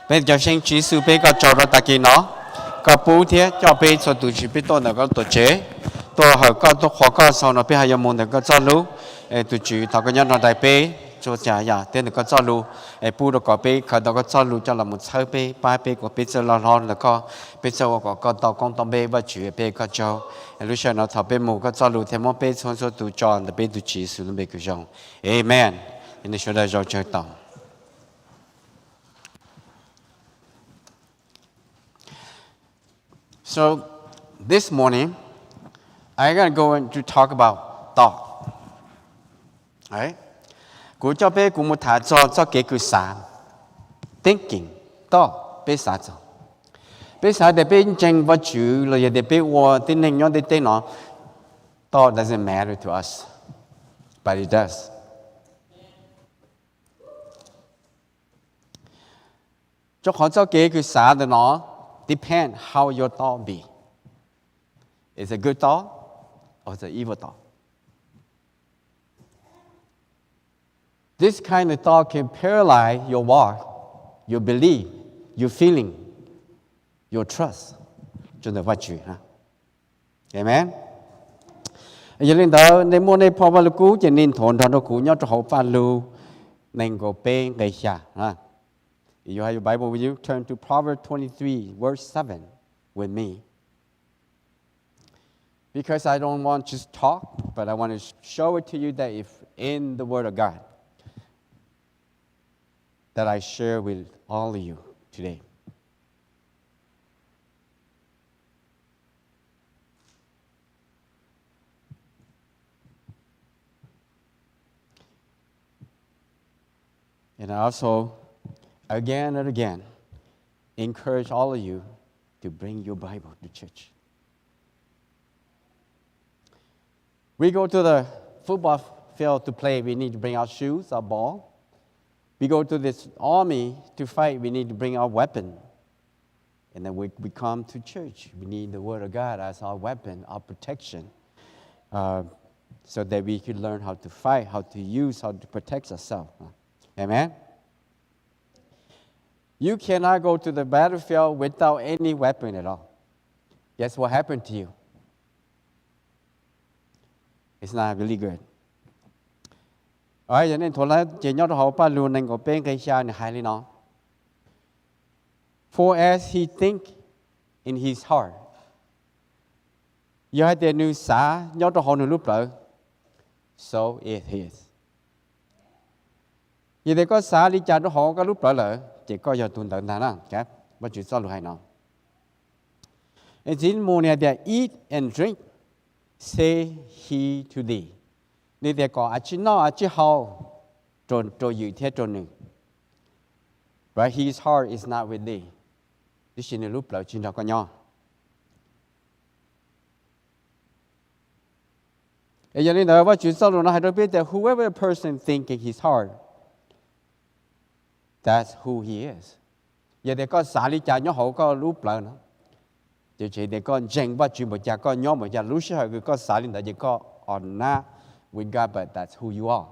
bây giờ sinh chỉ sự bây giờ cho ra ta kia nó có bố thế cho bây giờ tụi chỉ biết tôi là có tổ chế tôi hỏi có tôi khó có sau nó bây giờ muốn được có cho lú tụi chỉ thằng cái nhân nó đại bây cho trả ya tên là có cho lú bố được có bây khởi đầu có cho lú cho là một sai bây ba bây của bây giờ là có bây giờ có tàu công tàu bây và chỉ bây có cho lúc sau nó thảo bây mù có cho lú thêm một bây xong rồi tụi chọn là bây tụi chỉ sử dụng bây cái dòng amen nên chúng ta cho chơi tàu. So this morning, I'm going to go to talk about thought. Right? Cú cho bé cú một thả cho cái cú sáng, thinking, thought, bé sáng cho. Bé sáng để bé tranh vật chủ, rồi để bé qua tin hình nhau để tên nó. Thought doesn't matter to us, but it does. Cho họ cho cái cú sáng để nó depend how your thought be. Is it a good thought or is it an evil thought? This kind of thought can paralyze your walk, your belief, your feeling, your trust. Cho nên vật chuyện ha. Amen. Giờ lên đó nên mua nên phò vào cú cho nên thốn thốn cú nhau cho họ phá lưu nên có bên ngày xa ha. If you have your Bible with you, turn to Proverbs 23, verse 7 with me. Because I don't want to just talk, but I want to show it to you that if in the Word of God that I share with all of you today. And I also, again and again, encourage all of you to bring your Bible to church. We go to the football field to play, we need to bring our shoes, our ball. We go to this army to fight, we need to bring our weapon. And then we come to church, we need the Word of God as our weapon, our protection, so that we can learn how to fight, how to use, how to protect ourselves. Amen? You cannot go to the battlefield without any weapon at all. Guess what happened to you? It's not really good. Cho nên thôi là chỉ nhớ họ ba luôn nên có bên cái xa này hay nó. For as he think in his heart. Giờ để nữ xã nhớ họ nữ lúc đó. So it is. Giờ để có xã đi chả họ có lúc đó là chỉ có giờ tuần tận thà nào, cái bất chịu sao được hay nào. And in morning they eat and drink. Say he to thee. Nên để có ở trên nó ở trên hậu tròn dự thế tròn nữ. Right, his heart is not with thee. This is the lúc đó trên đó có nhau. Cho nên là bất chịu sao được nó hay được biết that whoever a person think in his heart, that's who he is. Giờ để có xả lý cha nhớ hậu có lúc đó nữa. Chỉ để con dành vào chuyện một gia con nhóm một gia lúc sau cái con xả lên đó chỉ có on na with God, but that's who you are.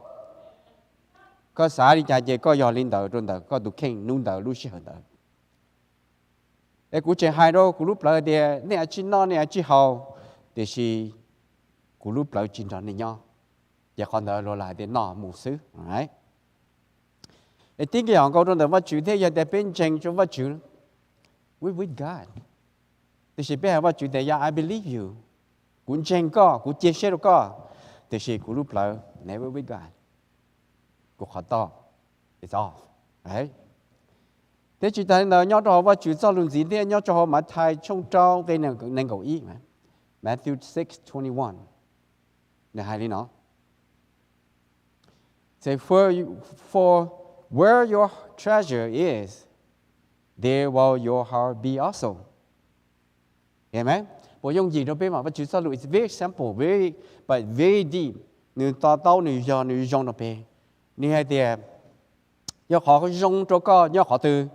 Có xả đi cha chỉ có giờ lên đó rồi đó có tụ khen nung đó lúc sau đó. Cái cú chơi hai đó cú lúc đó thì nè chỉ nó nè chỉ hậu thì chỉ cú lúc đó chỉ cho nên nhau. Giờ con đó rồi lại để nó một xứ, right? Cái tiếng cái họ câu trong đó vật chủ thế giờ để bên trên trong vật chủ with God. Thì sẽ biếtว่าจุดเดียว I believe you. คุณเจงก็คุณเชื่อก็แต่สิ่งคุณรู้เปล่า never with God. คุณขอตอบ it's off, right? แต่จุดนั้นเราย้อนเราว่าจุดเจ้าลุงสีเนี่ยย้อนเรามาไทยช่องเจ้าเป็นหนังเก่าอีกไหม Matthew 6:21 เนี่ยให้ดีเนาะ Say for where your treasure is, there will your heart be also. Amen. Bộ dùng gì đó bên mà Chúa Giêsu is very simple, but very deep. Nếu ta tao nếu dùng nó bên, nếu hay thì do họ dùng cho có, do họ từ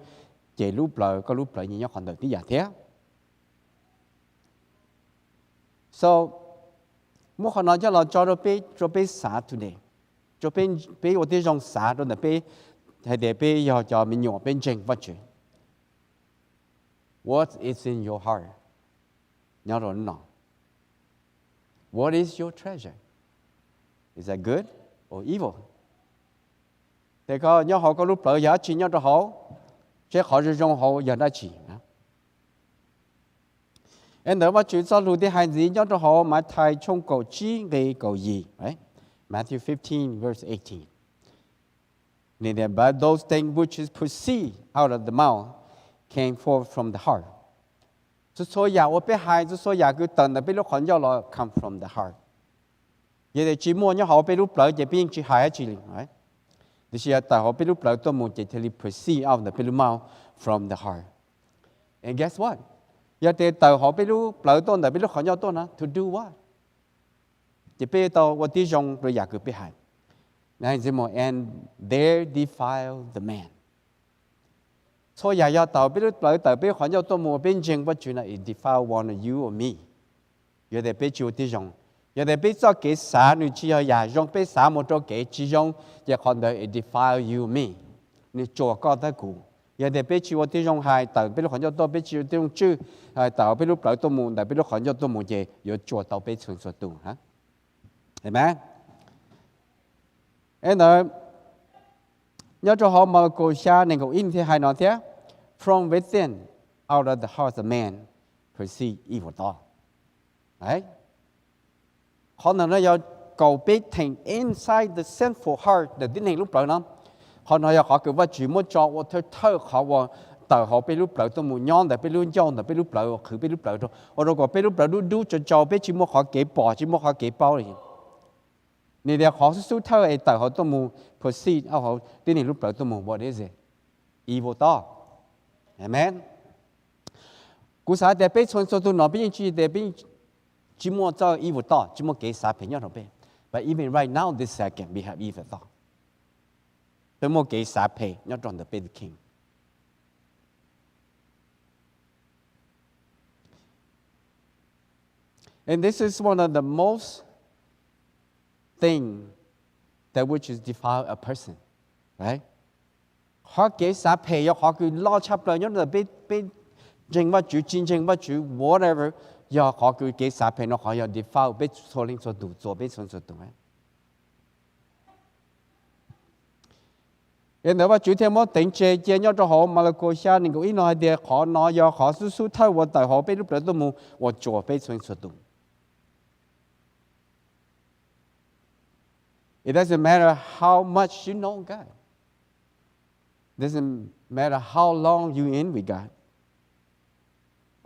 chỉ lúc lại như nhau còn được tí giả thế. So, mỗi họ nói cho là cho bên xã today, cho bên ở đây dùng xã đó là bên hay để bên giờ cho mình nhỏ bên trên vật chuyện. What is in your heart? Nhớ rồi nó. What is your treasure? Is that good or evil? Thì có nhớ họ có lúc lợi giá chỉ nhớ cho họ, chứ họ chỉ trong họ giờ đã chỉ. Em đỡ mà chữ sau lùi đi hai gì nhớ cho họ mà thay trong cầu chi về cầu gì, right? Matthew 15 verse 18. But those things which proceed out of the mouth came forth from the heart. So ya wo be hai so ya cứ tận là biết lúc khẩn do là come from the heart. Vậy thì chỉ muốn nhớ họ biết lúc lợi chỉ biết chỉ hai chỉ liền, right? Thì tại họ biết lúc lợi tôi muốn chỉ thì proceed out of the mouth from the heart. And guess what? Giờ thì tại họ biết lúc lợi tôi là biết lúc khẩn do tôi nè, to do what? Chỉ biết tôi what đi trong rồi ya cứ biết hai. And there defile the man. So ya tao biết lợi tao biết khoản giao tôi mua bên trên bất chuyện là it defile one of you or me. Giờ để biết chịu tí rong. Giờ để biết cho cái xã người chỉ ya rong biết xã một chỗ cái chỉ rong giờ còn để it defile you me. Ni cho có ta cụ. Giờ để biết chịu tí rong hai tao biết khoản giao tôi biết chịu tí rong chứ tao biết lợi tôi mua tao biết khoản giao tôi mua gì giờ cho tao biết chuyện số tu hả? Amen. And nhớ cho họ mà cô cha nên cô in thì hay nói thế, from within, out of the heart of man, proceed evil thought. Right? Họ nói là cầu biết thành inside the sinful heart, để đến hình lúc đó nó. Họ nói là họ cứว่าchỉ muốn cho họ thơ họว่าtờ họ biết lúc đó tôi muốn nhon, để biết lúc nhon, để biết lúc đó cứ biết lúc đó thôi. Họ nói biết lúc đó đu cho biết chỉ muốn họ kế bỏ, chỉ muốn họ kế bao đi. Nên là họ sẽ thơ ấy tại họ tôi muốn proceed họ đến lúc đó tôi muốn what is it? Evil thought. Amen. Cú sa để biết chuyện số tôi nói biết chỉ để biết chỉ muốn cho evil thought chỉ muốn cái sa phải nhớ nó biết. But even right now this second we have evil thought. Tôi muốn cái sa phải nhớ trong the big king. And this is one of the most thing that which is defile a person, right? Họ kế xã phê họ cứ lo chấp lời nhớ là biết tranh bắt chủ chiến tranh bắt chủ whatever giờ họ cứ kế xã phê nó họ giờ defile biết số linh số đủ số biết số đủ ấy. Nên nếu mà chủ thêm một tính chế chế nhớ cho họ mà là cô cha nên cũng ít nói để họ nói giờ họ su thay vào tại họ biết lúc đó tôi muốn vào chỗ biết số đủ. It doesn't matter how much you know God. It doesn't matter how long you in with God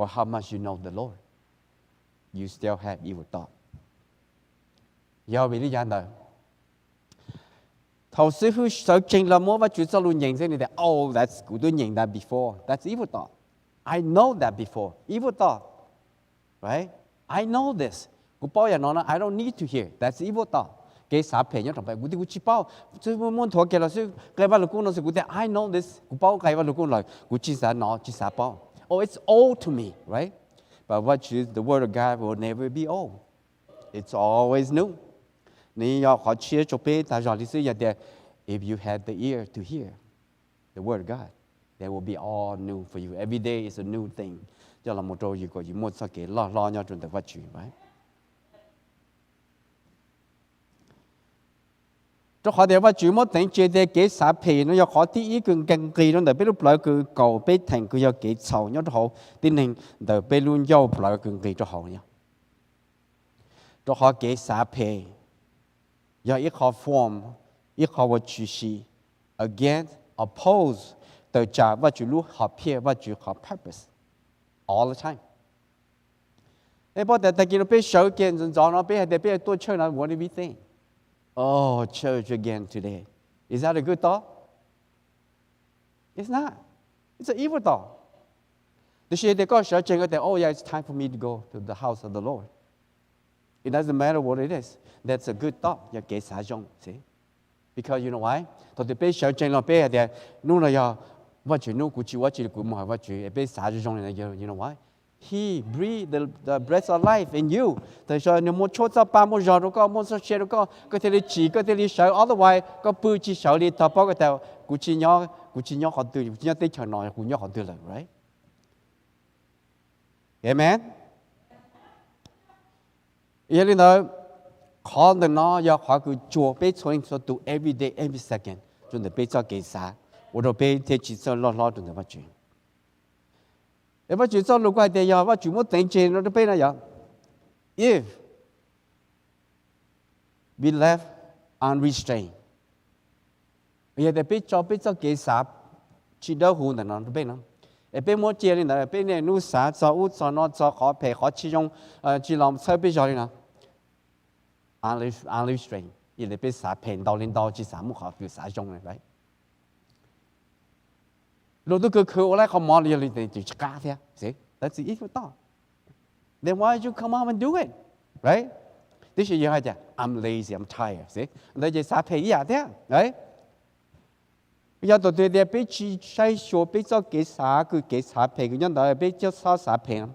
or how much you know the Lord. You still have evil thought. Do vì lý do nào? Thầu sư hư sở trình là mua và chủ sở luôn nhận thấy này oh that's good tôi nhận that before. That's evil thought. I know that before. Evil thought. Right? I know this. Cô bảo ya nói I don't need to hear. That's evil thought. Cái xã phê nhớ trong bài của tôi chỉ bảo tôi muốn thua cái là sư cái vào lúc nó sư của tôi I know this của bảo cái vào lúc nó của chỉ xã nó chỉ xã bảo oh it's old to me right but what is the word of God will never be old it's always new nếu họ chia cho bé ta nói lý sư là if you had the ear to hear the word of God there will be all new for you every day is a new thing cho là một trâu gì có gì muốn sao cái lo nhau trong tập vật chuyện right. Cho họ để vào chủ một tính chế để cái xã phê nó do họ tí ý cần kỳ nó để biết lúc lại cứ cầu biết thành cứ do cái sầu nhớ cho họ tin hình để biết luôn do lại cần kỳ cho họ nhá cho họ cái xã phê do ít họ form ít họ vào chủ sĩ against oppose từ trả vào chủ lúc họ phê vào chủ họ purpose all the time. Nếu bảo tại kia nó biết sợ kiện rồi nó biết để biết tôi chơi nó what do we think? Oh, church again today. Is that a good thought? It's not. It's an evil thought. The shit they got church and oh yeah, it's time for me to go to the house of the Lord. It doesn't matter what it is. That's a good thought. You get see? Because you know why? So the best church and be there. No, no, what you know, what you what you best you know why? He breathed the breath of life in you. Tại sao nếu muốn chốt ra ba muốn giờ có muốn sao chơi có thể chỉ có thể sợ otherwise có bự chỉ sợ đi tập bao cái tàu cụ chỉ nhỏ họ từ cụ nhỏ tới chờ nói cụ nhỏ họ từ là right. Amen. Vậy nên là khó được nó do khó cứ chùa bé cho so to every day every second cho nên bé cho cái啥我都bé thế chỉ cho lo được vật chuyện nếu vật chuyện cho lúc quay thì giờ vật chuyện muốn tiền tiền nó都bé này giờ if we left unrestrained bây giờ bé cho cái啥chỉ đâu hùn là nó bé nó bé muốn chơi lên là bé này nuôi啥cho út cho nó cho khó phải khó chỉ dùng chỉ làm sao bé cho đi nào unrestrained 而你俾撒平到領導至撒木學叫撒中嘅，right？ 路到佢我咧個網你哋就加啲，是，但係依個多。Then why you come out and do it, right？ 呢啲嘢係啫 ，I'm lazy, I'm tired， 是，你就撒平一下啲，right？ 有到對啲俾住細數俾咗幾撒佢幾撒平，佢因為俾咗撒平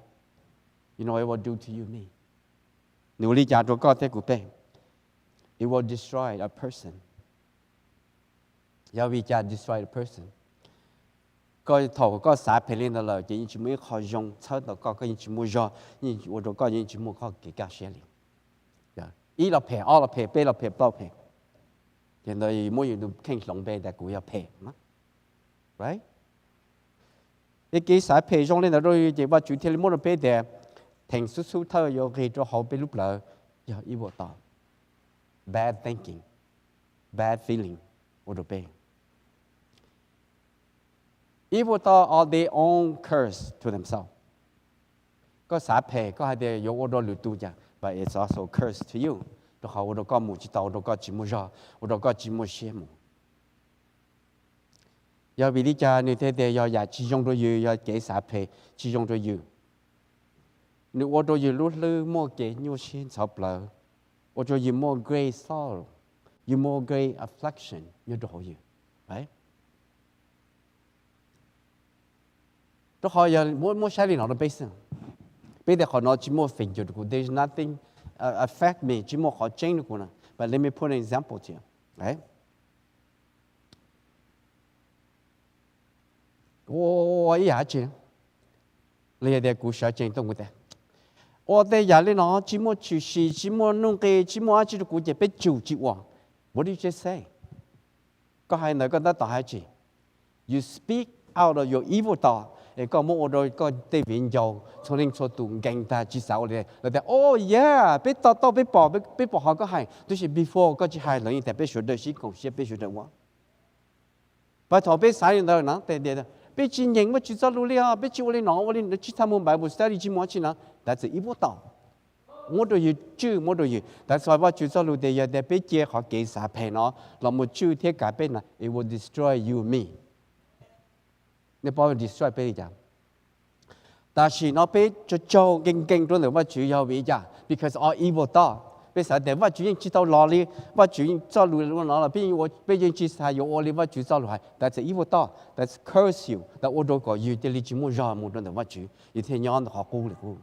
，you know what it will do to you me？ 努力加咗個啲股票。It will destroy a person. 有為家 destroy a person. 個頭個撒皮lên đó là chỉ mới khó dùng, sau đó có cái chỉ mới do, nhưng我都個只沒個幾家寫嚟。一落皮，二落皮，八落皮，包皮。現在每人都傾兩皮，但係佢有皮嘛 ，right？ 你幾撒皮用lên đó rồi chỉว่า主天你冇得皮的，停叔叔頭有幾多好皮碌了，有一鑊到。Bad thinking, bad feeling, or the pain. Evil thought are their own curse to themselves. 個撒皮，個係哋有好多律度啫 ，but it's also curse to you. 都係我哋個冇知道，我哋個節目咗，我哋個節目寫冇。有邊啲家你睇睇有日始終都要有幾撒皮，始終都要。你我都要攞嚟摸幾nhiều錢籌嚟。或者 you more great sorrow, you more great affliction, you do you, right? 都可以more sharing on the basis. 俾你可能只冇 think 咗嘅 ，there's nothing affect me， 只冇可 change 嘅呢。But let me put an example to you, right? 我一下子，你哋故事正都冇得。我哋日咧攞只冇處事，只冇弄嘅，只冇一隻古嘢俾做接喎。What did you say？ 個係哪個得大孩子 ？You speak out of your evil thought。誒個冇我哋個對面有從零從度勁大至少我哋，Oh yeah， 俾多多俾薄下個係，都是 before 個只係兩樣特別學的是講些別學的話。把頭俾曬人哋嗱，對。被經營我去做路了，被去我哋攞我哋去他們Bible study 去摸去呢，但係一步到，我都要做，我都要，但係我去做路的有啲被結合幾十片咯，那麼做啲改變呢 ，it will destroy you me。你幫我 destroy 俾你講，但係我俾做勁到你我主要為咋 ，because all evil thought。俾曬啲，我主要知道攞嚟，我主要做路攞啦，邊我俾人知曬有我哋我主做路係，但係 evil thought， that's curse you， 但我都講要啲你只冇讓冇得我主，一天讓學高嚟高。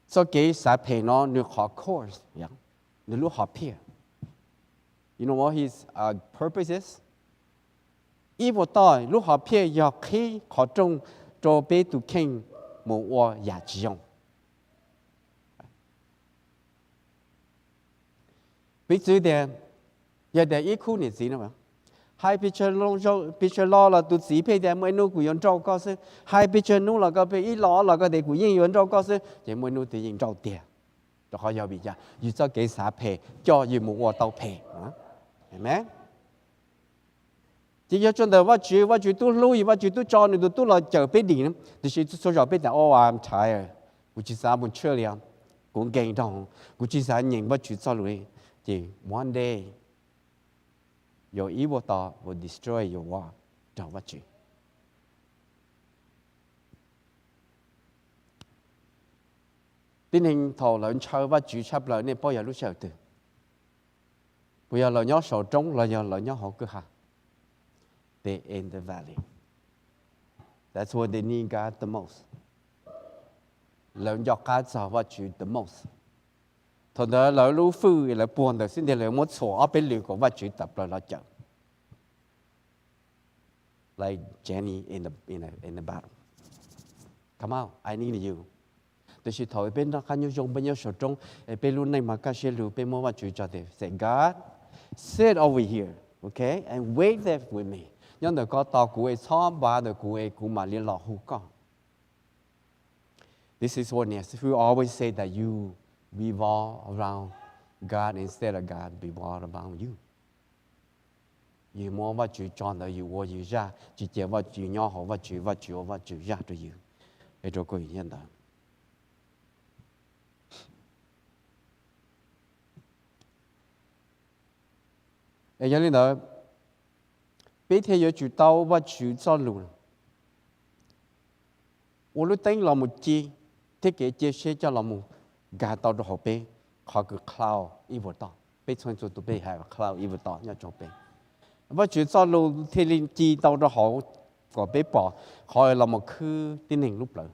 所以曬皮咯，你學 course 樣，你攞學 peer。You know what his purpose is？ evil thought 攞學 peer 要起學中做俾到傾。冇我也只用，比如啲有啲一哭你知啦嘛，係比如攞咗，比如攞啦，都自配啲每奴古人做嗰時，係比如攞啦個比一攞啦個啲古人用做嗰時，亦每奴啲人做啲，就可以有別呀，預咗幾十皮，叫要冇我到皮啊，係咪？chỉ cho nên what you do lui what you do cho nên do là chờ biết đi nữa thì chỉ số giờ biết là oh I'm tired của chỉ sao muốn chơi liền cũng gầy đâu của chỉ sao nhìn what you cho lui thì one day your evil thought will destroy your world don't what you tình hình thọ lớn chơi what you chấp lại nên bao giờ lúc sau từ bây giờ là nhớ sầu trống là nhớ họ cứ hả they're in the valley. That's what they need God the most. Lớn cho God sao what you the most. Thôi đó là lũ phu là buồn được xin để là một số ở bên liều của what you tập là chậm. like Jenny in the battle. Come out, I need you. Tôi chỉ thổi bên đó khăn dùng bên nhau sổ trong bên luôn này mà các xe lù bên mua mà chửi cho thế. Say God, sit over here, okay, and wait there with me. Nhưng đời có tao của ấy xóm ba đời của ấy cũng mà liên lạc hú con. This is what yes, we always say that you revolve around God instead of God revolve around you. You more what you John that you what you ra, chỉ chỉ what you nhỏ họ what you ra to you. Để cho કોઈ nhận đó. Ở đây đó, bây giờ yo chủ tao what chủ cho luôn. 我都等老母鸡，这个这些叫老母，赶到的后边，考个 cloud 一不到，被传出都被还 cloud 一不到，要准备。我就走路天灵鸡到的好，个被bỏ，可以老母去天灵路了。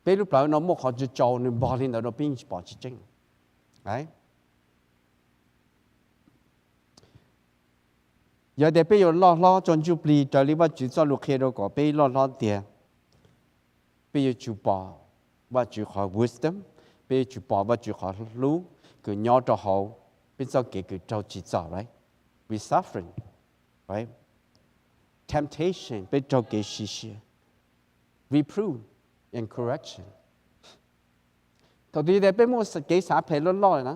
被路了，老母可就做你bỏ lên đó bên bỏ chỉ chính, right? Giờ để bây giờ lo cho chú bì cho lý vật chú cho lục kia đâu có bây lo tiền bây giờ chú bỏ vật chú hỏi wisdom bây giờ chú bỏ vật chú hỏi lú cứ nhỏ cho họ bây giờ cái trâu chỉ cho right we suffering right temptation bây giờ cái xí reprove and correction thôi để bây giờ cái xã phải lo nè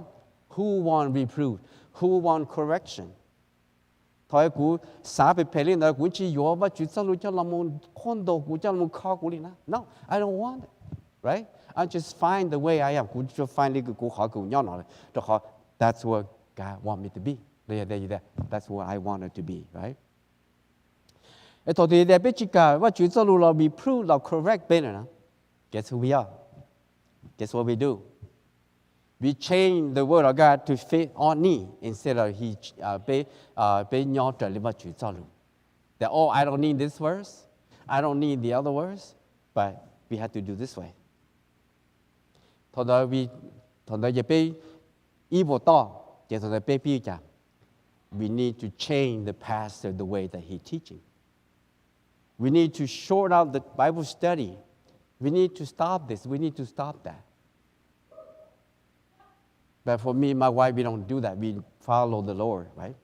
who want reprove who want correction thôi cú xã bị phê lên đó cú chỉ yếu và chỉ cho cho làm một con đồ cú cho làm một kho cú đi na no I don't want it right I just find the way I am cú cho find cái cú khó cú nhỏ nó cho họ that's what God want me to be there that's what I wanted to be right et thôi thì để biết chỉ cả và chỉ cho là reprove là correct bên này guess who we are guess what we do we change the word of God to fit on me instead of he be nhỏ trở lên và chữ cho luôn. That I don't need this verse, I don't need the other verse, but we have to do this way. Thôi đó giờ be evil to, giờ thôi be bi chả. We need to change the pastor the way that he teaching. We need to short out the Bible study. We need to stop this. We need to stop that. But for me, my wife, we don't do that. We follow the Lord, right?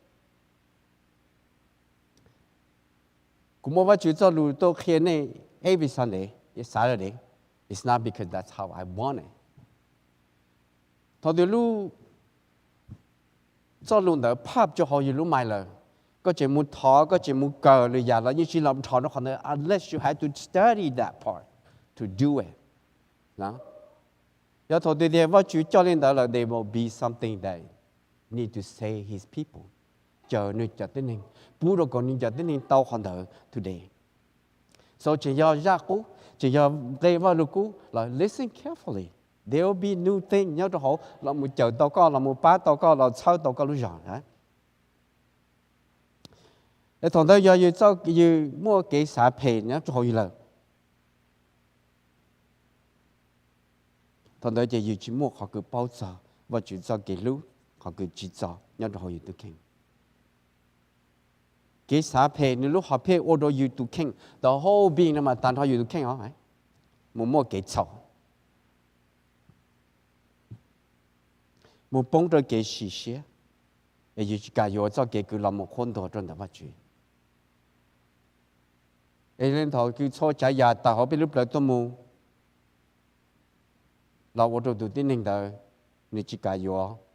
Cũng một vài chuyện cho lũ tôi khi này every Sunday, Saturday, it's not because that's how I want it. Thôi thì lũ cho lũ đó pop cho họ lũ mai là có chuyện muốn thọ, có chuyện muốn cờ rồi giờ là như chỉ làm thọ nó còn unless you had to study that part to do it, no? Giờ thôi thì vợ chú cho nên đó là there will be something that need to say his people. Chờ nơi chờ tới nên, bố đồ còn nên chờ tới nên tao hoàn thở today. So chỉ do ra cú, chỉ do đây vào lúc cú là listen carefully. There will be new thing nhớ cho họ là một chờ tao có là một bát tao có là sau tao có lúc rồi hả? Để thằng đó giờ cho giờ mua cái xã phê nhớ cho họ gì là thằng đó giờ chỉ mua họ cứ bao giờ và chỉ cho cái lú họ cứ chỉ cho nhớ cho họ gì tôi khen cái xã phê nếu lúc họ phê order you to khen the whole being mà tan họ you to khen hả phải mua cái chậu mua bông cho cái xì xía để chỉ cả yo cho cái cứ làm một con đồ trong đó phát triển nên thằng cứ cho trái nhà ta họ biết lúc lại tôi muaเราว่าตัวที่หนึ่งเดียวนี่จิกายอยู่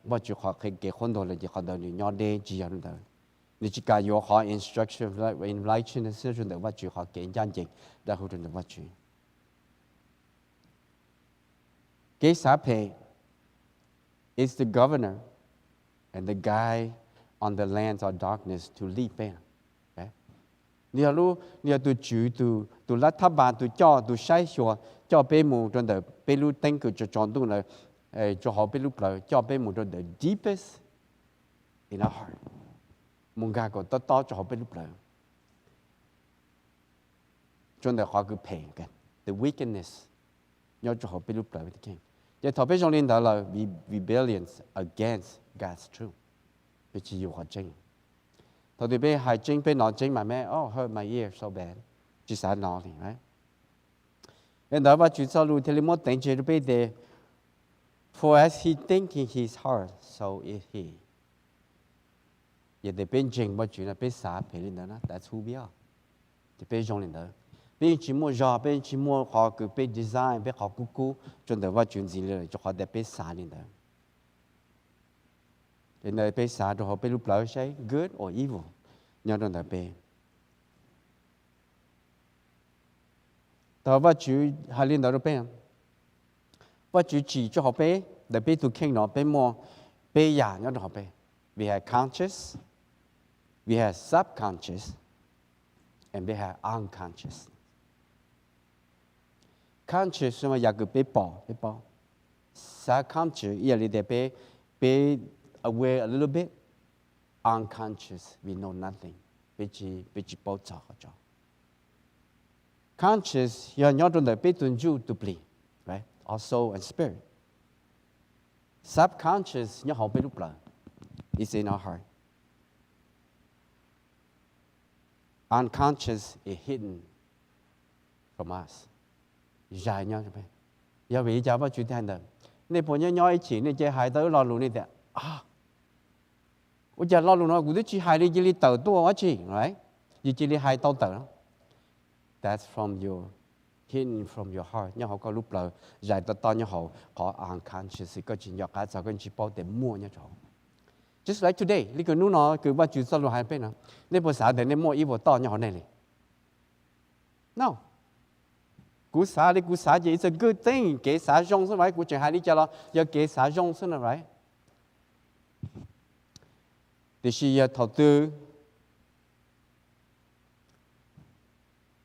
ว่าจะขอให้เกี่ยวคนตัวเลยจะขอเดินอยู่ย้อนเดินจีอย่างเดียวนี่จิกายอยู่ขอ instruction enlighten decision เดียวว่าจะขอเกี่ยวยันจริงได้หุ่นเดียวว่าจะเกษาเพ is the governor and the guy on the lands of darkness to lead เป็นเนี่ยรู้เนี่ยตัวรัฐบาลตัวจ่อตัวใช้ชัวcho bé mù trong đời bé lu tên cứ cho chọn tu là cho họ bé lu bờ cho bé mù trong đời deepest in our heart mùng gà còn to cho họ bé lu bờ trong đời họ cứ phèn cái the wickedness nhớ cho họ bé lu bờ cái gì vậy thọ bé trong liên đó là rebellions against God's truth bị chỉ yêu họ tranh Thôi thì bé hai chính bé nói chính mà mẹ hurt my ear so bad. Chỉ sao nói thì right. And đó và chú sao lưu thì một tiếng chỉ bé để for as he think in his heart so is he. Giờ để bên chính mà chú là bé xả bé lên đó that's who we are. Thì bé trong lên đó. Bé chỉ mua giò bé chỉ mua họ cứ bé design bé họ cú cho nên và chú gì lên cho họ để bé xả lên đó. Nên là bé xả cho họ bé lúc nào sẽ good or evil. Nhớ đó là bé. Đó và chú hai lên đó là bé. Và chú chỉ cho họ bé để bé tu kinh nó bé mua bé giả nhớ đó họ bé. We have conscious, we have subconscious, and we have unconscious. Conscious mà giờ cứ bé bỏ. Subconscious ý là để bé aware a little bit. Unconscious, we know nothing. Bé chỉ bỏ cho. Conscious, you know that bé tuân du to play, right? Our soul and spirit. Subconscious, you know bé lúc là, it's in our heart. Unconscious is hidden from us. Dài nhau cho bé. Giờ vì cháu bao chuyện thế này, nên bọn nhau ý chỉ nên chơi hai tới lo luôn nên thế. Ủa giờ lo luôn nó cũng chỉ hai đi chỉ đi tàu tua quá chỉ, right? Chỉ đi hai tàu tàu. That's from your hidden from your heart. Nhưng họ có lúc là giải to như họ có unconscious có chuyện nhỏ cả sao cái chỉ bảo để mua như chỗ. Just like today, lý cái nó cứ bắt chước luôn hai bên nào. Nên bữa sáng để nên mua ý vô to như họ này này. No. Cú xả gì it's a good thing. Kế xả rong xong right. Cú chuyện hai đi cho lo, giờ kế xả rong xong right. Thì khi thầu tư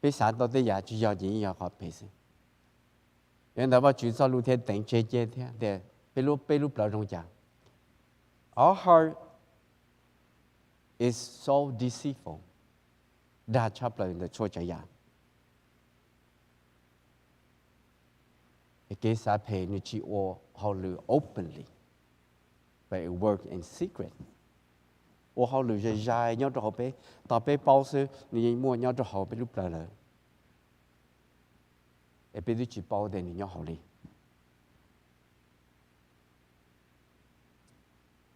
bé xả到啲嘢，主要演要學培先。然後我主要路天等接天，對，被路不了中講。Our heart is so deceitful，大差不了的錯這樣。嘅撒培你只我考慮 openly，but it work in secret。我考慮就dài nhau cho họ bé, tao bé bao giờ你mua nhau cho họ bé lúc nào là, em bé chỉ bao để nhau họ đi.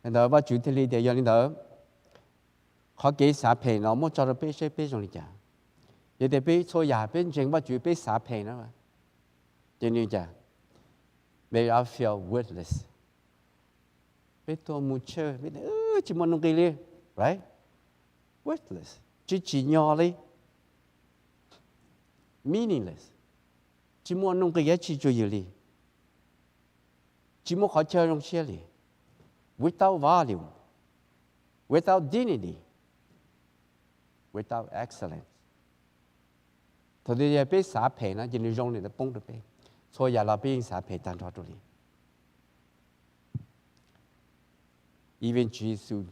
Nên đó và chủ thế lý để cho nên đó, họ kể xã phê nó muốn cho nó bé sẽ bé trong lý trả, vậy để bé cho nhà bé chính và chủ bé xã phê nó mà, cho nên trả, they I feel worthless. Bé tôi muốn chơi, bé chỉ muốn nông cây liền. Right? Worthless. Chỉ nhỏ đi. Meaningless. Chỉ muốn nông cái giá trị cho gì đi. Chỉ muốn họ chơi trong xe đi. Without value. Without dignity. Without excellence. Thôi thì bé xả phê nó, chỉ nên rong này nó bông được bé. Thôi giờ là bé xả phê tàn thoát rồi đi. Even Jesus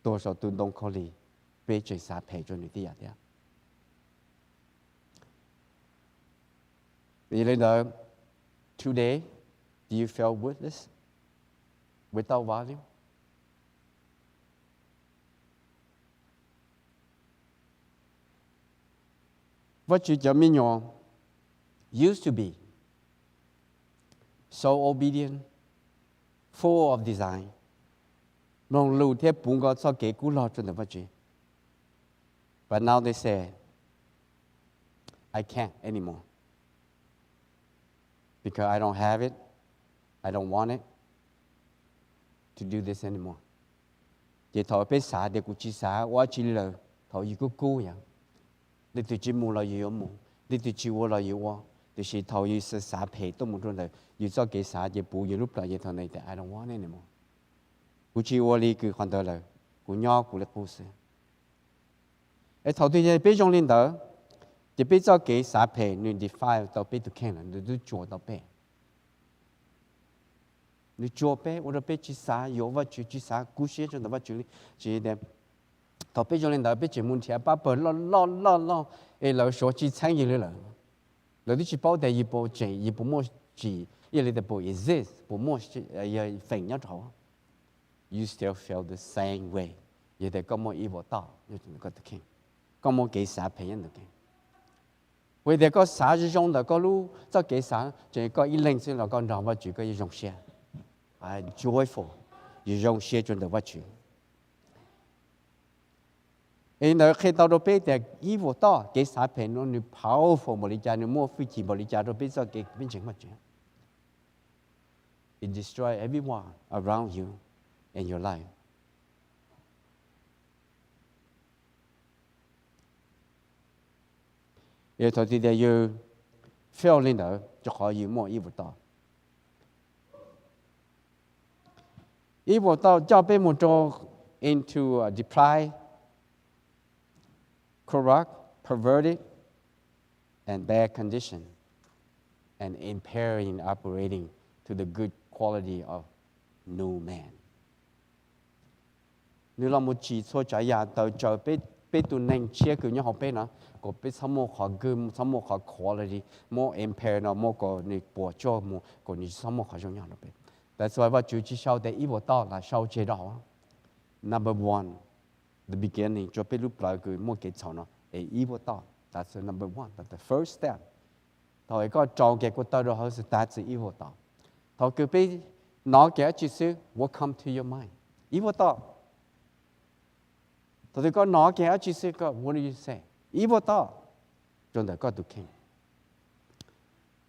多少都弄可以被最杀陪着你的呀的。你呢 ？Today, do you feel worthless, without value? What you Jamino used to be so obedient, full of design. Nông lưu thế bún có cho kế cú lo cho được phát triển. But now they say, I can't anymore. Because I don't have it, I don't want it to do this anymore. Chỉ thổi bé xả để cũng chỉ xả, quá chỉ lờ, thổi gì cũng cú vậy. Để tụi chỉ mua là gì ở mua, để tụi chỉ mua là gì qua, để chỉ thổi gì xả phê tôi muốn rồi, gì cho kế xả gì bù gì lúc là gì thổi này, I don't want it anymore. Cú chỉ vô lý cứ hoàn toàn là cú nhỏ cú là cú sự. Ở thầu thì bây giờ lên đó, thì bây giờ cái xã phê nên define tao bây tu khen là nên chùa tao bây. Nên chùa bây, ở đó bây chỉ xã yếu và chỉ xã cú sẽ cho tao bắt chữ chỉ đem. Thầu bây giờ lên đó bây chỉ muốn theo ba bờ lo, ấy là số chỉ参与了，了你只包的一波钱，一波么只，一类的波 exist，波么也分nhau 头。You still feel the same way vậy thì có một evil thought như chúng ta có thực hiện có một cái xã phải nhận được cái vậy thì có xã chỉ dùng là có lúc cho cái xã chỉ có ý linh sinh là con rồng và chủ có ý dùng xe joyful ý dùng xe chuẩn được và chủ ấy nói khi tao đâu biết thì evil thought cái xã phải nó powerful mà lý giải nó mua phi chỉ mà lý giải đâu biết cho cái biến chứng mà chuyện it destroy everyone around you in your life. Yêu thôi thì you fail lên đó cho khỏi you more evil thought. Evil thought cho bên một chỗ into deprived, corrupt, perverted, and bad condition, and impairing operating to the good quality of new man. Nếu là một chỉ số trái nhà tàu cho biết tụi nên chia cứ nhau học biết nó có biết sao mua khó gươm sao mua khó quality more impair nó more có nị bỏ cho mua có nị sao mua khó trong nhau nó biết. That's why what you chỉ sau để evil thought là sau chế đó. Number one, the beginning cho biết lúc lại cứ mua cái chảo nó a evil thought. That's the number one. That's the first step. Thôi có trong cái của tao đó là that's the evil thought. Thôi cứ biết nó cái chỉ sự what come to your mind. Evil thought. Thôi có nó cái chỉ sự có what do you say? Evil thought. Chúng ta có được kinh.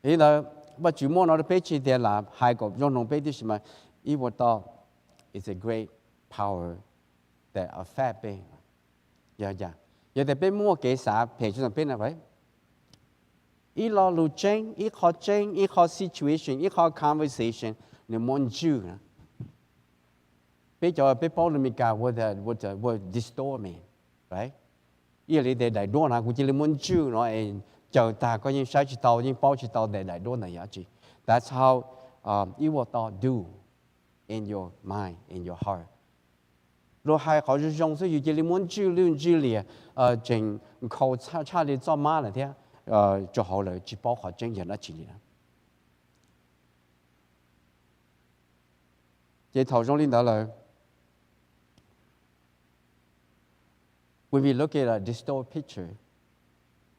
Ý là mà chủ môn nó biết chỉ để là hai cái trong nó biết thì mà evil thought is a great power that affect me. Yeah. Giờ để biết mua cái xã phải chúng ta biết là vậy. Ý lo lu chênh, ý khó situation, ý khó conversation, nếu muốn chịu nè. Bây giờ biết bao nhiêu cái would distort me, right? Ý là để đại đô nào cũng chỉ là muốn chịu nó, chờ ta có những sai chỉ tao, những bao chỉ tao để đại đô này vậy chứ. That's how evil thought do in your mind, in your heart. Rồi hai họ dùng sự chỉ là muốn chịu liền, chừng khẩu cha đi cho má là thế. Cho họ là chỉ bảo họ chân nhận là chỉ là. Vậy thầu trong linh đó là when we look at a distorted picture,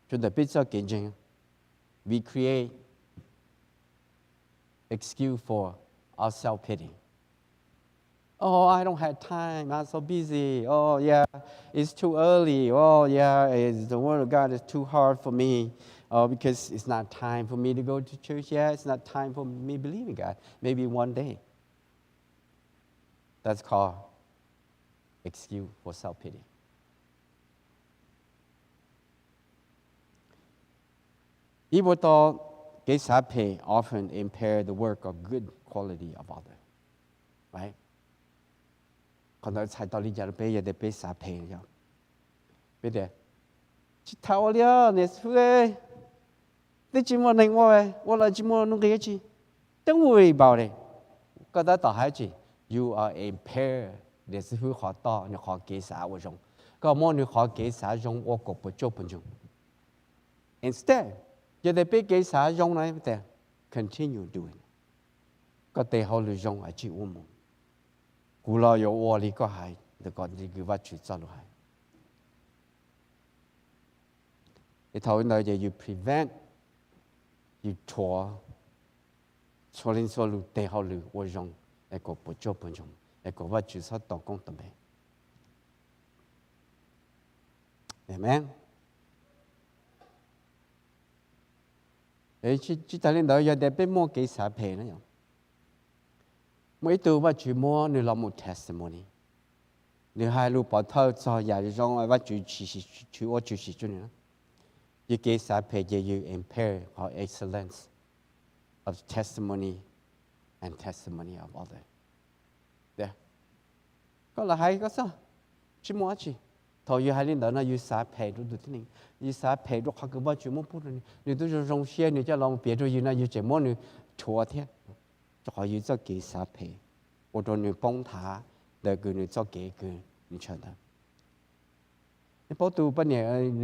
chúng ta biết sao kiến chứng, we create excuse for our self-pity. Oh, I don't have time. I'm so busy. Oh, yeah, it's too early. Oh, yeah, the word of God is too hard for me. Oh, because it's not time for me to go to church. Yeah, it's not time for me believing God. Maybe one day. That's called excuse for self-pity. Evil thought, cái self-pity often impair the work of good quality of others. Right? Còn nói sai đạo lý giờ bây giờ để bây giờ phê nhau, bây giờ chỉ tháo liao, nè xuôi, để chỉ muốn này mua, là chỉ muốn nông cái gì, don't worry about it. Cái đó tao hay gì, you are impaired, để xuôi họ to, nó họ kế xã ở trong, cái món nó họ kế xã trong, ở cuộc bữa chụp bên trong. Instead, giờ để bây kế xã trong này, bây giờ continue doing, cái để họ lưu trong ở chỉ uống. Cú lo有窝里个还，就讲这个话去做落来。你头呢就要 prevent，要错令错路地好路我用一個不做不用，一個話去所當工特別。Amen。去當領導有啲俾摸幾十倍呢樣。每度ว่าจุมัวนี่เราหมด testimony นี่ให้ลูกปอเท่าจออยากจะร้องว่าจุชีว่าจุชีจุนี่นะยี่เกษาเพย์ยี่ impair our excellence of testimony and testimony of others เด้ก็ละให้ก็ซะจุมัวจีทอยู่ให้ลินเดอร์นะอยู่สาเพย์ดูที่นี่อยู่สาเพย์ดูเขาคือว่าจุมัวพูดนี่นี่ตัวจะร้องเชียร์นี่จะลองเปลี่ยนตัวอยู่นะอยู่เจมัวนี่ชัวร์เทีย就要做几十倍，我做你帮他，来给你做几个，你晓得？你报读半年，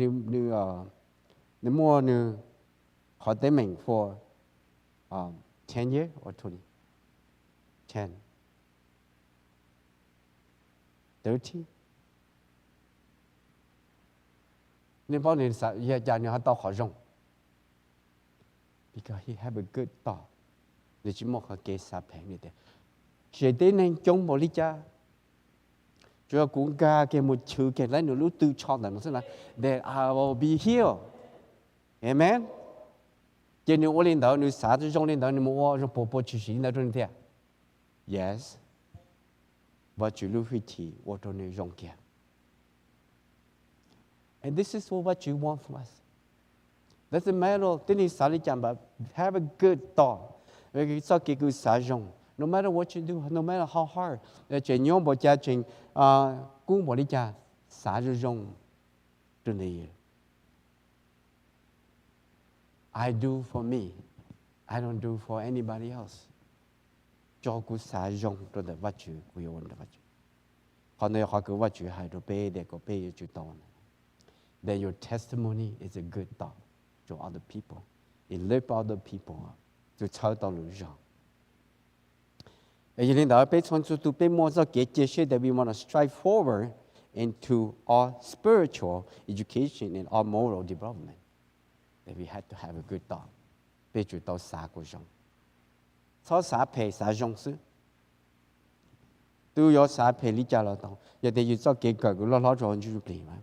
你摸你，好得名 for 10 years or 20, 10, 30, nên bao nhiêu sa giờ giờ nhiều tao khó rong because he have a good thought để chỉ một cái kế sa phèn như thế chỉ đến nên chống bỏ đi cha cho cũng cả cái một chữ cái lấy nó lúc tự chọn là nó sẽ là that I will be healed amen chỉ nếu ở lên đó nếu sa cho trong lên đó nếu mua cho bộ chữ gì là trong thế yes và chữ lúc huy thì ở trong nơi trong kia. And this is what you want from us. Doesn't matter. Thế nên sao đi chăm but have a good thought. Vì sao cái cứ sao dùng. No matter what you do, no matter how hard. Chỉ nhớ bộ cha trình cũng bộ đi cha sao dùng trên này. I do for me. I don't do for anybody else. Cho cứ sao dùng trên đời vật chủ của yêu vật chủ. Còn nếu họ cứ vật chủ hay đồ bê để có bê chủ tông. That your testimony is a good thought to other people. It lift other people up. To tell them the truth. And you know, based on to be more so get that we want to strive forward into our spiritual education and our moral development. That we had to have a good thought. Để chủ tao xả của chúng. Sao xả phê xả chúng sư? Tu yo xả phê lý cha lo tao. Giờ để you so get cái lo cho anh chú play mà.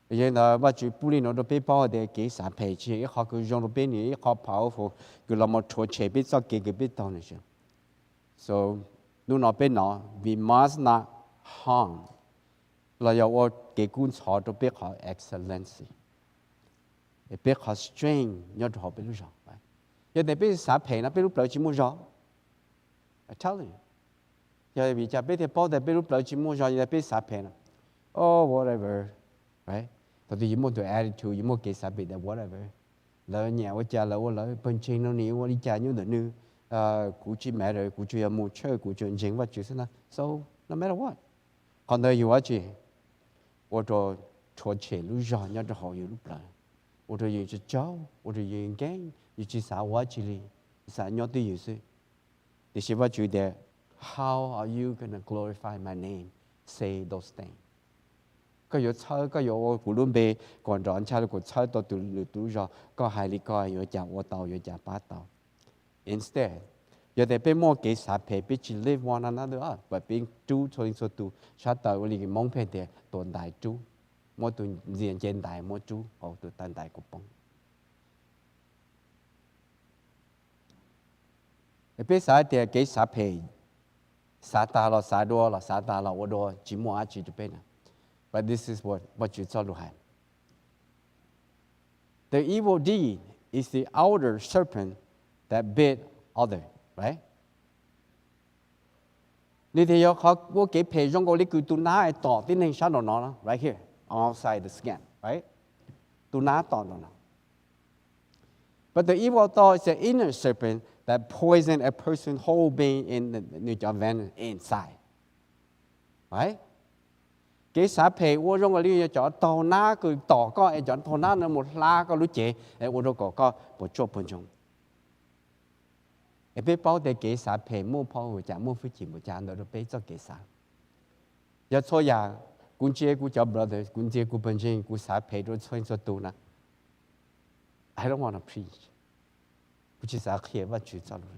Vậy là bắt chước bùi nó bị bao để cái sản phẩm chỉ họ cứ dùng nó bên này họ powerful cứ làm một chỗ chế biết sao cái biết tao này chứ. So lúc nào bên nó we must not harm. Là yêu cái cuốn họ đó biết họ excellency. Biết họ strength nhớ họ biết lúc nào. Vậy để biết sản phẩm nó biết lúc nào chỉ mua rõ. I tell you. Giờ vì cha biết thì bao để biết lúc nào chỉ mua rõ giờ biết sản phẩm. Oh whatever, right? But you want the attitude, you want cái sao bị that whatever. Lỡ nhà của cha lỡ bên trên nó nhiều đi cha như thế nữa, cụ chỉ mẹ rồi cụ chỉ mua chơi cụ chỉ chính vật chứ sao? So no matter what, còn đây you gì, ở chỗ chỗ chế lúc giờ nhớ cho họ yêu lúc lại, ở chỗ yêu cho cháu, ở chỗ yêu gang, yêu chỉ sao vật chỉ li, sao nhớ tới yêu gì, thì sẽ vật chủ đề, how are you gonna glorify my name? Say those things. Có yếu chơi có yếu của luôn bề còn rõ chơi của chơi tôi từ rồi có hai lý coi yếu chả ô tàu yếu chả ba tàu instead yếu để bên mua cái sản phẩm biết chỉ live one another up và bên chú cho nên số tu sát tàu cái mong phải để tồn tại chú mỗi tu diện trên đại mỗi chú hoặc tu tồn tại của bông bên xã thì cái sản phẩm xã ta là xã đua ô đua chỉ mua ăn chỉ được bên nào. But this is what you saw to have. The evil deed is the outer serpent that bit other, right? Như thế họ có cái phê trong cái cứ tu ná tỏ tin hình sao nó right here outside the skin, right? Tu ná tỏ nó. But the evil thought is the inner serpent that poison a person's whole being in the venom inside, right? Cái xã phê ở trong cái lý cho tàu ná cứ tỏ có ở trong tàu ná nó một lá có lúc chế ở trong có một chỗ bên trong. Ở bên bao để cái xã phê mua bao của cha mua phi chỉ của cha nó được bên cho cái xã. Giờ thôi ya cũng chế của cháu brother cũng chế của bên trên của xã phê rồi thôi cho tu na. I don't want to preach. Cũng chỉ xã kia và chữ cho luôn.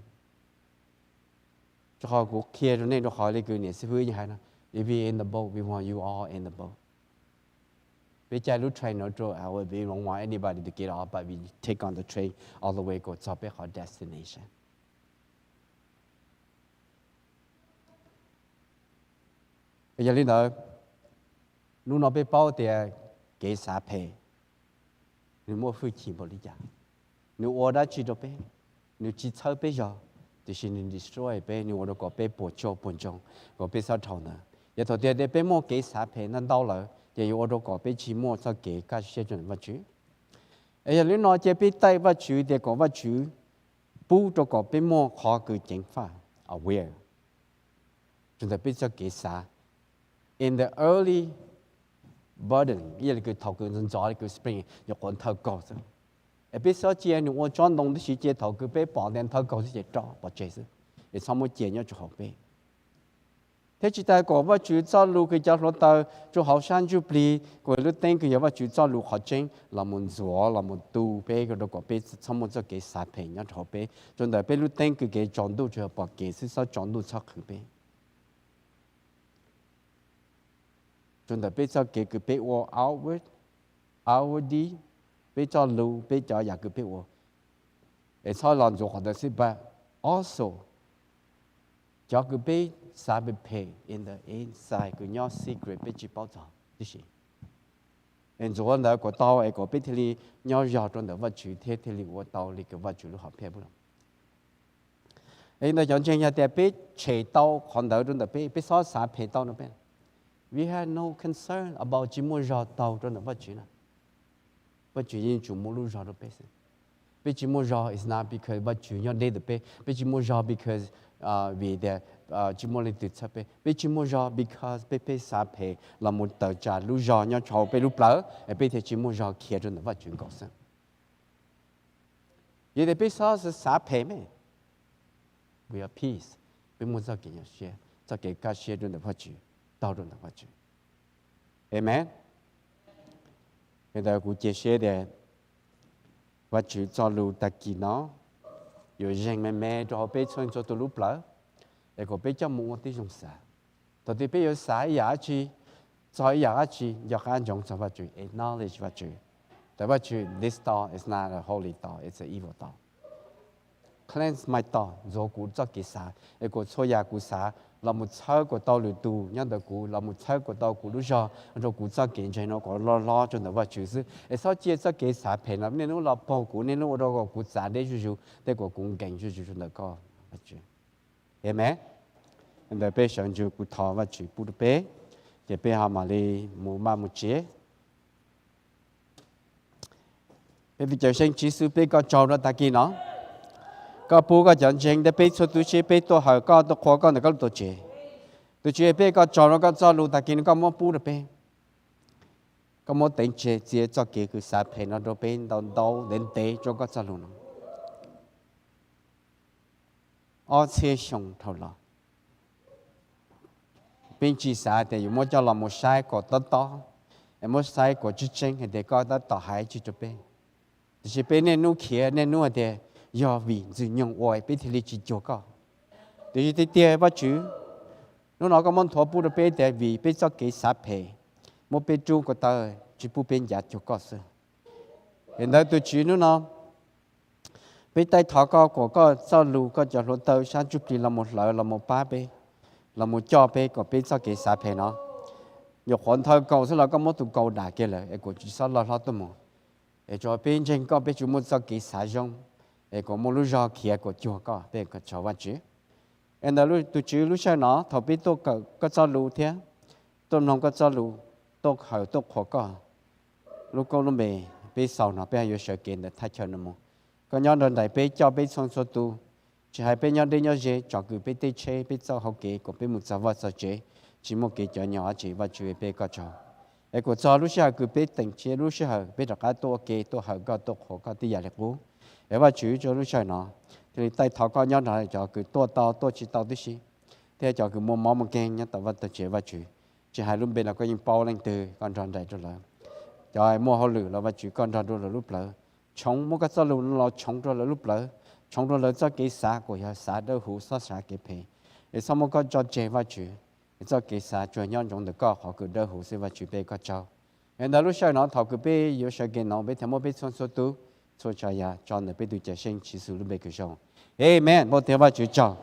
Cho họ cũng kia rồi nên họ lấy cái này sẽ vui như thế nào. If you're in the boat, we want you all in the boat. We try to train our draw out. We don't want anybody to get off, but we take on the train all the way go to our destination. Bây giờ nữa, lúc nào bị bao thì cái xã phê, nếu mua phi chỉ một lý do, nếu ở đó chỉ được bé, nếu chỉ chơi bé giờ, thì xin nên destroy bé, nếu ở đó có bé bỏ cho bên trong, có bé sao thầu nữa. Giờ thôi thì để bé mua cái xã phê nên đau rồi, giờ ở đó có bé chỉ mua cho cái các chế chuẩn vật chủ. Giờ lúc nào chỉ bé tay vật chủ thì có vật chủ, bu cho có bé mua khó cứ chính pháp, aware. Chúng ta biết cho cái xã. In the early burden, ý là cái thầu cái dân gió cái spring,有còn thầu cầu chứ. Ở bên sau chia nếu 我转动的时间头个被绑定头cầu是找把这是，也差不多接nhau cho học bé. thế chỉ ta có vật chủ cho lu cái cho nó tờ cho học sinh chụp li của lúc tên cái vật chủ cho lu học sinh là một số là một tu bé cái đó có bé xong một cái sản phẩm nhá thọ bé cho nên bé lúc tên cái chọn tu cho bảo cái sự sao chọn tu chắc khử bé cho nên bé cho cái bé wo outward đi bé cho lu bé cho nhà cái bé wo để sau lần rồi họ đã sẽ ba also cho cái bé sa bị pay in the inside cái nhau secret bị chỉ bảo trợ đi xí. En rồi đó có tao ấy có biết thì nhau giờ trong đó vật chủ thế thì của tao thì cái vật chủ nó học phép không? En đó chọn chuyện nhà để biết chế tao còn đó trong đó biết sao sa pay tao nó bên. We had no concern about chỉ mua giờ tao trong đó vật chủ nào. Vật chủ yên chủ mua lúc giờ đó biết. Biết chỉ mua giờ is not because vật chủ nhau đây được biết. Biết chỉ mua giờ because vì để chỉ mua lên từ chấp bé, bé chỉ mua giò because bé sa phe là một tờ trả lú giò nhau chầu bé lú lỡ, bé thì chỉ mua giò kia cho nó phát triển cuộc sống. Vậy thì bé sao sẽ sa phe咩? We are peace, bé muốn sao cái nhau share, sao cái cá share cho nó phát triển, đào cho nó phát triển. Amen. Hiện tại cũng chia sẻ để phát triển cho lú ta kỳ nó, rồi riêng mẹ cho bé cho tôi lú lỡ. để個比較冇啲種啥，到底比較啥嘢去，再嘢去，若間種就話住 acknowledge 話住，但話住 this thought is not a holy thought, it's an evil thought. Cleanse my thought, 做古作嘅啥，一個錯嘢古啥，เรา冇猜過到嚟度，因到古，เรา冇猜過到古路上，做古作嘅人我講攞盡到話住是，誒所接作嘅啥平啦，你攞落報古，你攞我個古啥的就得個公勁就盡到個話住。Amen. Anda pe sang ju ku tha wa chi pu pe ke pe ha ma le mu ma mu che pe vi chang sinh chi su pe ko chau ra ta ki no ko pu ko chang chang de pe so tu che pe to ha ko to kho ko na ko to che tu che pe ko chau ra ko cho lu ta ki ko mo pu pe có một tình chế chế cho cái sản phẩm nó đâu bên đâu đến tế cho các gia luôn ở xe xong thầu là bên chỉ xã thì một cho là một sai của to một sai của chú chính thì có đó tỏ hai chú cho bên thì bên này nuôi kia nên nuôi thì do vì dự nhung oi bên thì chỉ cho có thì tiền bắt chú nó có món thua bù được bên thì vì bên cho cái sản phẩm một bên chú của ta chỉ bù bên giá cho có sự hiện tại tôi chú nó bên tay thọ của có sao lù có cho lúa tơ sáng chụp thì là một lợi là một ba bê là một cho bê có bên sao cái sản phẩm nó nhiều khoản thôi cầu sẽ là có một tụ cầu đá kia là của chỉ sao là tôi muốn để cho bên trên có bên chủ một sao cái sản dụng để có một lúc do kia của chùa có bên có cho vật chứ em đã lúc tôi chú lúc sau nó thọ bên tôi có sao lù thế tôi không có sao lù tôi hỏi tôi khó có lúc con nó mề bên sau nó bên yêu sợ kiện để thay cho nó một còn nhau đơn đại bé cho bé xong số tu chỉ hai bé nhau đi nhau dễ cho cứ bé tê chế bé sau học kế của bé một giáo vật sao chế chỉ một cái cho nhỏ chỉ và chú bé có cho ấy của cho lúc sau cứ bé tỉnh chế lúc sau bé đặt cáiตัวkếตัวhọc cáiตัวkhó cái tí giải bố ấy và chú cho lúc sau nó thì tay thọ con nhau này cho cứตัวtaoตัวchỉ tao tí xí thế cho cứ mua món một cái nhá tao vật tao chế và chú chỉ hai lúc bên là có những bao lên từ con tròn đại cho là cho mua họ lử là và chú con tròn rồi là lúc lỡ chống một cái sao luôn lo chống rồi là lúc lỡ chống rồi là cho cái xã của nhà xã đâu hú sao xã cái phe để xong một cái cho chế và chữ cho cái xã cho nhau dùng được có họ cứ đâu hú sẽ và chữ bé có cho nên đó lúc sau nó thọ cứ bé yêu sợ cái nó bé thêm một bé son số tu cho nhà cho nó bé tuổi trẻ sinh chỉ sử dụng bé cái xong amen một theo và chữ cho